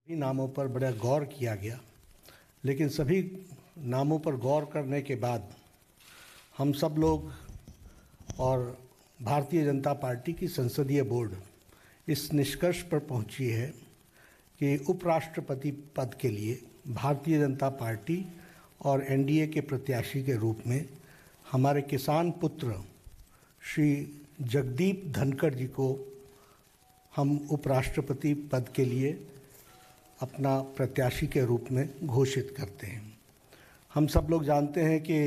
नामों पर बड़ा गौर किया गया, लेकिन सभी नामों पर गौर करने के बाद हम सब लोग और भारतीय जनता पार्टी की संसदीय बोर्ड इस निष्कर्ष पर पहुंची है कि उपराष्ट्रपति पद के लिए भारतीय जनता पार्टी और एनडीए के प्रत्याशी के रूप में हमारे किसान पुत्र श्री जगदीप धनखड़ जी को हम उपराष्ट्रपति पद के लिए अपना प्रत्याशी के रूप में घोषित करते हैं। हम सब लोग जानते हैं कि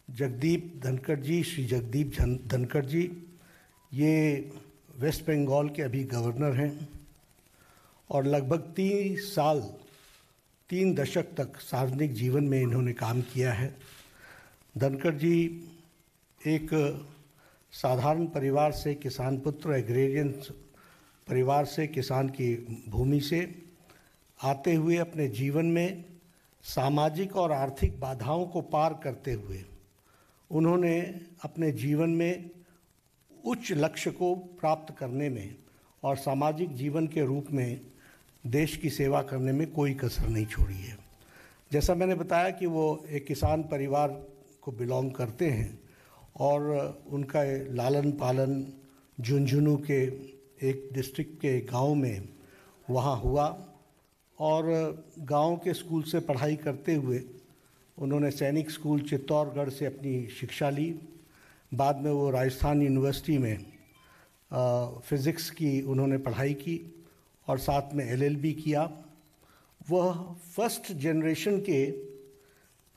जगदीप धनखड़ जी, श्री जगदीप धनखड़ जी ये वेस्ट बंगाल के अभी गवर्नर हैं और लगभग 3 दशक तक सार्वजनिक जीवन में इन्होंने काम किया है। धनखड़ जी एक साधारण परिवार से, किसान पुत्र, एग्रेरियन परिवार से, किसान की भूमि से आते हुए अपने जीवन में सामाजिक और आर्थिक बाधाओं को पार करते हुए उन्होंने अपने जीवन में उच्च लक्ष्य को प्राप्त करने में और सामाजिक जीवन के रूप में देश की सेवा करने में कोई कसर नहीं छोड़ी है। जैसा मैंने बताया कि वो एक किसान परिवार को बिलोंग करते हैं और उनका लालन पालन झुंझुनू के एक डिस्ट्रिक्ट के गांव में वहाँ हुआ और गांव के स्कूल से पढ़ाई करते हुए उन्होंने सैनिक स्कूल चित्तौड़गढ़ से अपनी शिक्षा ली। बाद में वो राजस्थान यूनिवर्सिटी में फ़िज़िक्स की उन्होंने पढ़ाई की और साथ में एलएलबी किया। वह फर्स्ट जनरेशन के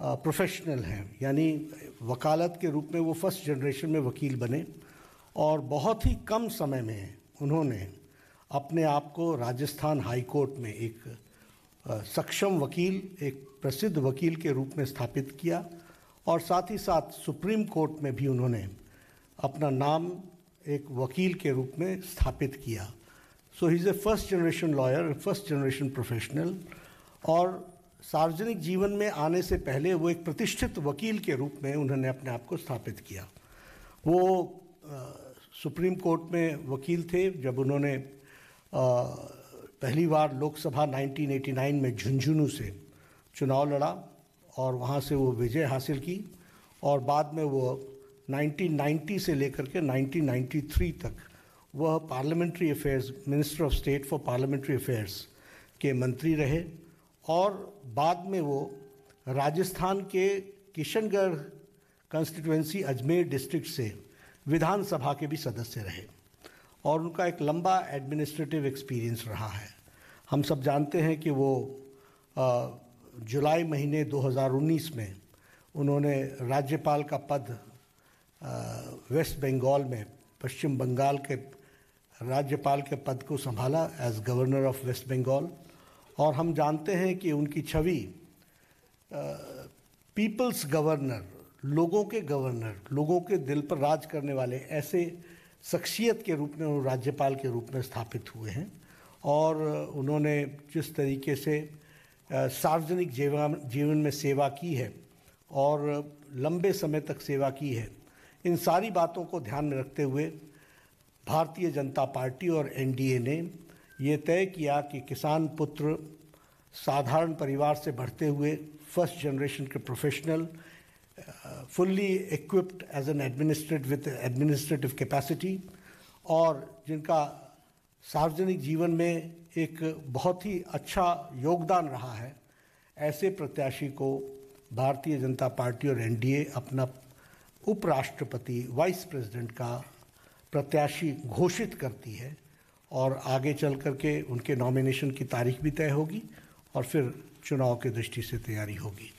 प्रोफेशनल हैं, यानी वकालत के रूप में वो फर्स्ट जनरेशन में वकील बने और बहुत ही कम समय में उन्होंने अपने आप को राजस्थान हाई कोर्ट में एक सक्षम वकील, एक प्रसिद्ध वकील के रूप में स्थापित किया और साथ ही साथ सुप्रीम कोर्ट में भी उन्होंने अपना नाम एक वकील के रूप में स्थापित किया। So he is a first generation lawyer, first generation professional और सार्वजनिक जीवन में आने से पहले वो एक प्रतिष्ठित वकील के रूप में उन्होंने अपने आप को स्थापित किया। वो सुप्रीम कोर्ट में वकील थे जब उन्होंने पहली बार लोकसभा 1989 में झुंझुनू से चुनाव लड़ा और वहाँ से वो विजय हासिल की और बाद में वो 1990 से लेकर के 1993 तक वह parliamentary affairs, minister of state for parliamentary affairs के मंत्री रहे और बाद में वो राजस्थान के किशनगढ़ कंस्टिट्यूएंसी अजमेर डिस्ट्रिक्ट से विधानसभा के भी सदस्य रहे और उनका एक लंबा एडमिनिस्ट्रेटिव एक्सपीरियंस रहा है। हम सब जानते हैं कि वो जुलाई महीने 2019 में उन्होंने राज्यपाल का पद वेस्ट बंगाल में, पश्चिम बंगाल के राज्यपाल के पद को संभाला as governor of West Bengal और हम जानते हैं कि उनकी छवि पीपल्स गवर्नर, लोगों के गवर्नर, लोगों के दिल पर राज करने वाले ऐसे शख्सियत के रूप में वो राज्यपाल के रूप में स्थापित हुए हैं और उन्होंने जिस तरीके से सार्वजनिक जीवन में सेवा की है और लंबे समय तक सेवा की है, इन सारी बातों को ध्यान में रखते हुए भारतीय जनता पार्टी और एनडीए ने ये तय किया कि किसान पुत्र, साधारण परिवार से बढ़ते हुए फर्स्ट जनरेशन के professional, fully equipped as an administrative capacity और जिनका सार्वजनिक जीवन में एक बहुत ही अच्छा योगदान रहा है, ऐसे प्रत्याशी को भारतीय जनता पार्टी और एनडीए अपना उपराष्ट्रपति, वाइस प्रेसिडेंट का प्रत्याशी घोषित करती है और आगे चल करके उनके नॉमिनेशन की तारीख भी तय होगी और फिर चुनाव की दृष्टि से तैयारी होगी।